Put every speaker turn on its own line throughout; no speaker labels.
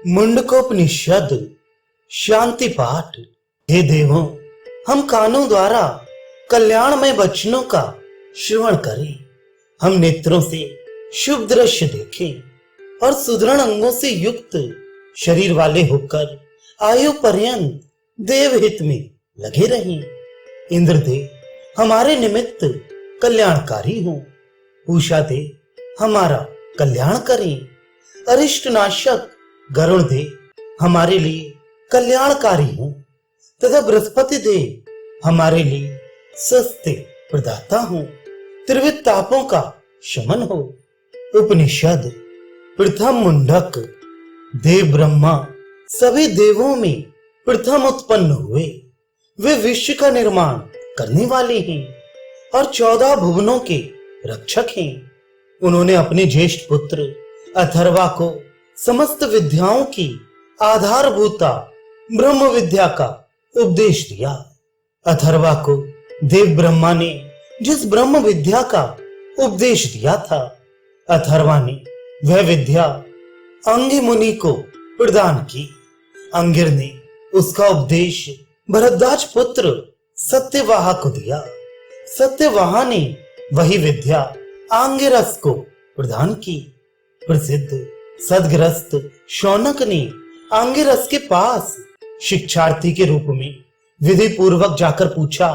मुंडकोपनिषद शांति पाठ। हे देवों, हम कानों द्वारा कल्याणमय वचनों का श्रवण करें। हम नेत्रों से शुभ दृश्य देखें और सुदृढ़ अंगों से युक्त शरीर वाले होकर आयु पर्यंत देवहित में लगे रहें। इंद्रदेव हमारे निमित्त कल्याणकारी हों। उषा देव हमारा कल्याण करें। अरिष्ट नाशक गरुण देव हमारे लिए कल्याणकारी हों तथा बृहस्पति देव हमारे लिए स्वस्थ प्रदाता हों। त्रिविध तापों का शमन हो। उपनिषद। प्रथम मुंडक। देव ब्रह्मा सभी देवों में प्रथम उत्पन्न हुए। वे विश्व का निर्माण करने वाले हैं और 14 भुवनों के रक्षक हैं। उन्होंने अपने ज्येष्ठ पुत्र अथर्वा को समस्त विद्याओं की आधारभूता ब्रह्म विद्या का उपदेश दिया। अथर्वा को देव ब्रह्मा ने जिस ब्रह्म विद्या का उपदेश दिया था, अथर्वा ने वह विद्या अंगि मुनि को प्रदान की। अंगिर ने उसका उपदेश भरद्वाज पुत्र सत्यवाहा को दिया। सत्यवाहा ने वही विद्या आंगिरस को प्रदान की। प्रसिद्ध सदग्रस्त शौनक ने आंगिरस के पास शिक्षार्थी के रूप में विधि पूर्वक जाकर पूछा,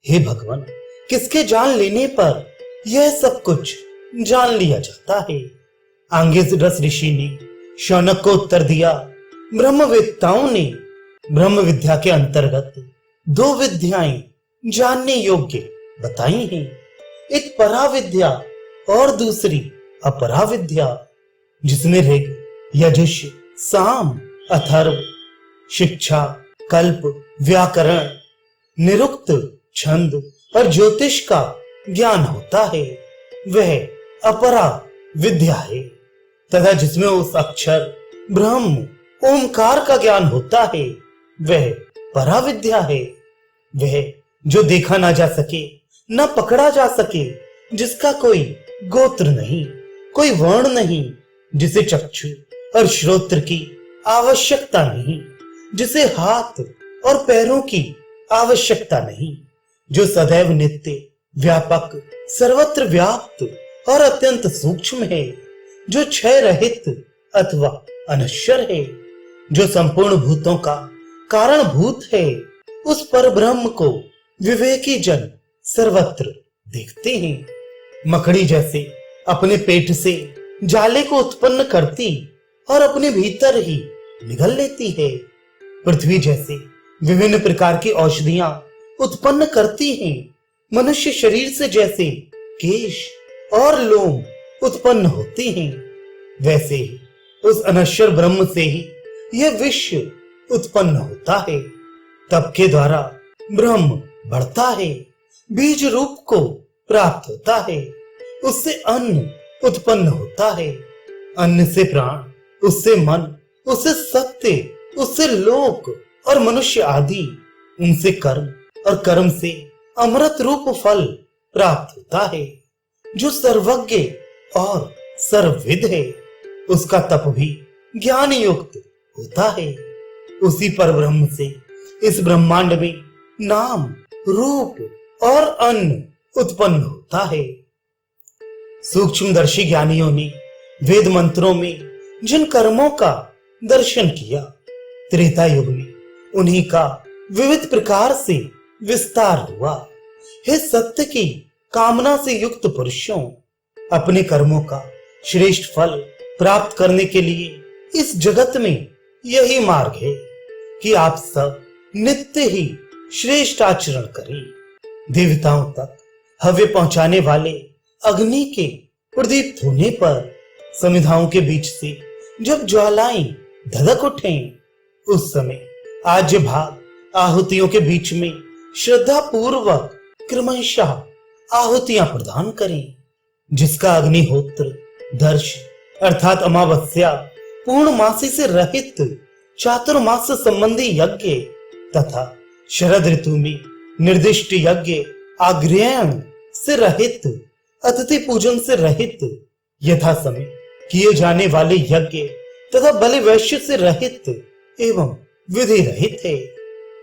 हे भगवान, किसके जान लेने पर यह सब कुछ जान लिया जाता है? आंगिरस ऋषि ने शौनक को उत्तर दिया, ब्रह्मवेत्ताओं ने ब्रह्म विद्या के अंतर्गत 2 विद्याएं जानने योग्य बताई हैं। एक परा विद्या और दूसरी अपरा विद्या, जिसमें ऋग, यजुष, साम, अथर्व, शिक्षा, कल्प, व्याकरण, निरुक्त, छंद और ज्योतिष का ज्ञान होता है, वह अपरा विद्या है। तथा जिसमें उस अक्षर ब्रह्म ओमकार का ज्ञान होता है, वह परा विद्या है। वह जो देखा ना जा सके, न पकड़ा जा सके, जिसका कोई गोत्र नहीं, कोई वर्ण नहीं, जिसे चक्षु और श्रोत्र की आवश्यकता नहीं, जिसे हाथ और पैरों की आवश्यकता नहीं, जो सदैव नित्य, व्यापक, सर्वत्र व्याप्त और अत्यंत सूक्ष्म है, जो क्षय रहित अथवा अनश्वर है, जो संपूर्ण भूतों का कारण भूत है, उस पर ब्रह्म को विवेकी जन सर्वत्र देखते हैं। मकड़ी जैसे अपने पेट से जाले को उत्पन्न करती और अपने भीतर ही निगल लेती है, पृथ्वी जैसे विभिन्न प्रकार की औषधियां उत्पन्न करती हैं, मनुष्य शरीर से जैसे केश और लोम उत्पन्न होते हैं, वैसे ही उस अनश्वर ब्रह्म से ही यह विश्व उत्पन्न होता है। तप के द्वारा ब्रह्म बढ़ता है, बीज रूप को प्राप्त होता है, उससे अन्न उत्पन्न होता है, अन्न से प्राण, उससे मन, उससे सत्य, उससे लोक और मनुष्य आदि, उनसे कर्म और कर्म से अमृत रूप फल प्राप्त होता है। जो सर्वज्ञ और सर्वविद है, उसका तप भी ज्ञान युक्त होता है। उसी पर ब्रह्म से इस ब्रह्मांड में नाम, रूप और अन्न उत्पन्न होता है। सूक्ष्मदर्शी ज्ञानियों ने वेद मंत्रों में जिन कर्मों का दर्शन किया, त्रेता युग में उन्हीं का विविध प्रकार से विस्तार हुआ। हे सत्य की कामना से युक्त पुरुषों, अपने कर्मों का श्रेष्ठ फल प्राप्त करने के लिए इस जगत में यही मार्ग है कि आप सब नित्य ही श्रेष्ठ आचरण करें। देवताओं तक हव्य पहुंचाने वाले अग्नि के प्रदीप्त होने पर समिधाओं के बीच से जब ज्वालाएं धधक उठें, उस समय आज्य भाग आहुतियों के बीच में श्रद्धा पूर्वक क्रमशः आहुतियां प्रदान करें। जिसका अग्निहोत्र दर्श अर्थात अमावस्या, पूर्णमासी से रहित चातुर्मास संबंधी यज्ञ तथा शरद ऋतु में निर्दिष्ट यज्ञ आग्रहण से रहित, अतिथि पूजन से रहित, यथा समय किए जाने वाले यज्ञ तथा बलि वैश्य से रहित एवं विधि रहित है।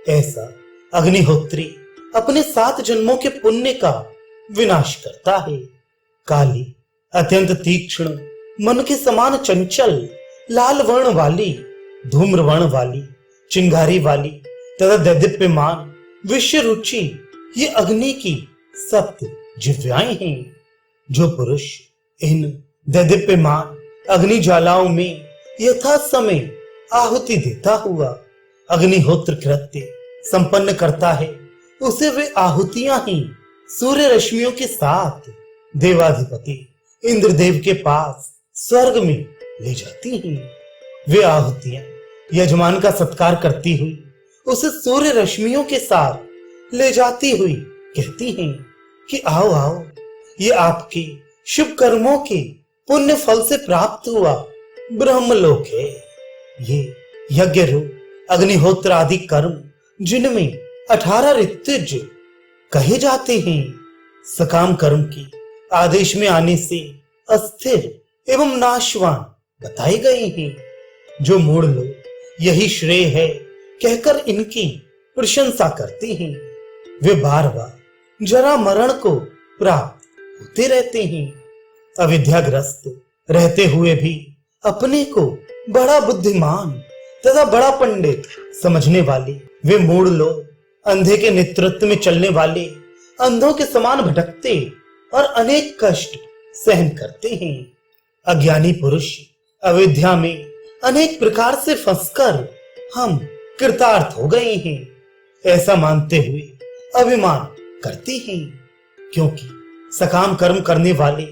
ऐसा अग्निहोत्री अपने 7 जन्मों के पुण्य का विनाश करता है। काली अत्यंत तीक्ष्ण, मन के समान चंचल, लाल वर्ण वाली, धूम्र वर्ण वाली, चिंगारी वाली तथा दैदीप्यमान विषय रुचि ये अग्नि की 7 जिह्वाएं हैं। जो पुरुष इन दैदीप्यमान अग्नि ज्वालाओं में यथा समय आहुति देता हुआ अग्निहोत्र कृत्य संपन्न करता है, उसे वे आहुतियां ही सूर्य रश्मियों के साथ देवाधिपति इंद्रदेव के पास स्वर्ग में ले जाती हैं। वे आहुतियां यजमान का सत्कार करती हुई उसे सूर्य रश्मियों के साथ ले जाती हुई कहती हैं कि आओ आओ, ये आपके शुभ कर्मों के पुण्य फल से प्राप्त हुआ ब्रह्मलोक है। ये यज्ञ रूप अग्निहोत्र आदि कर्म जिनमें 18 ऋतुज कहे जाते हैं, सकाम कर्म की आदेश में आने से अस्थिर एवं नाशवान बताए गए हैं। जो मूढ़ लोग यही श्रेय है कहकर इनकी प्रशंसा करते हैं, वे बार बार जरा मरण को प्राप्त होते रहते हैं। अविद्याग्रस्त रहते हुए भी अपने को बड़ा बुद्धिमान तथा बड़ा पंडित समझने वाले वे मूढ़ लोग अंधे के नेतृत्व में चलने वाले अंधों के समान भटकते और अनेक कष्ट सहन करते हैं। अज्ञानी पुरुष अविद्या में अनेक प्रकार से फंसकर हम कृतार्थ हो गए हैं ऐसा मानते हुए अभिमान करते हैं, क्योंकि सकाम कर्म करने वाले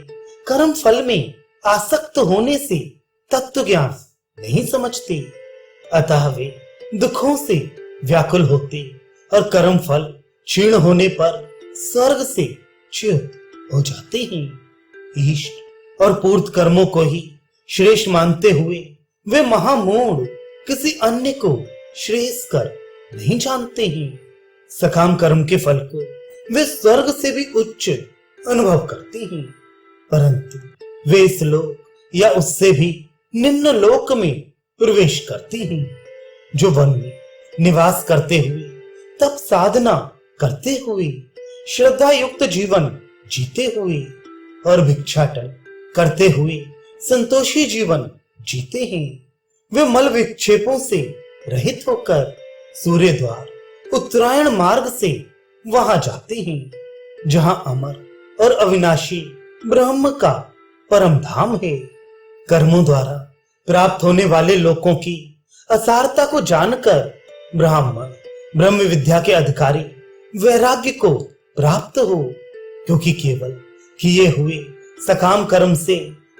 कर्म फल में आसक्त होने से तत्व ज्ञान नहीं समझते, अतः वे दुखों से व्याकुल होते और कर्म फल क्षीण होने पर स्वर्ग से च्युत हो जाते हैं। इष्ट और पूर्त कर्मों को ही श्रेष्ठ मानते हुए वे महामूढ़ किसी अन्य को श्रेयस्कर नहीं जानते हैं। सकाम कर्म के फल को वे स्वर्ग से भी उच्च अनुभव करते हैं, परंतु वे इस लोक या उससे भी निम्न लोक में प्रवेश करते हैं। जो वन में निवास करते हुए तप साधना करते हुए श्रद्धा युक्त जीवन जीते हुए और भिक्षाटन करते हुए संतोषी जीवन जीते हैं, वे मल विक्षेपों से रहित होकर सूर्य द्वार उत्तरायण मार्ग से वहां जाते हैं जहां अमर और अविनाशी ब्रह्म का परम धाम है। कर्मों द्वारा प्राप्त होने वाले लोकों की असारता को जानकर ब्राह्मण ब्रह्म विद्या के अधिकारी वैराग्य को प्राप्त हो, क्योंकि केवल किए हुए सकाम कर्म से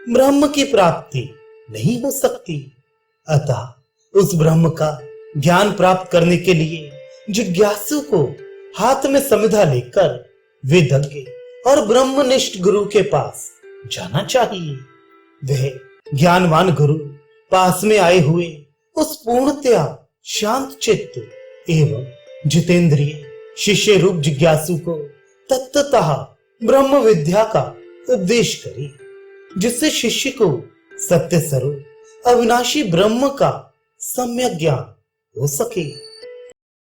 ब्रह्म की प्राप्ति नहीं हो सकती। अतः उस ब्रह्म का ज्ञान प्राप्त करने के लिए जिज्ञासु को हाथ में समिधा लेकर वेदज्ञ और ब्रह्मनिष्ठ गुरु के पास जाना चाहिए। वह ज्ञानवान गुरु पास में आए हुए उस पूर्णतया शांत चित्त एवं जितेंद्रिय शिष्य रूप जिज्ञासु को तत्वतः ब्रह्म विद्या का उपदेश करे, जिससे शिष्य को सत्य स्वरूप अविनाशी ब्रह्म का सम्यक ज्ञान हो सके।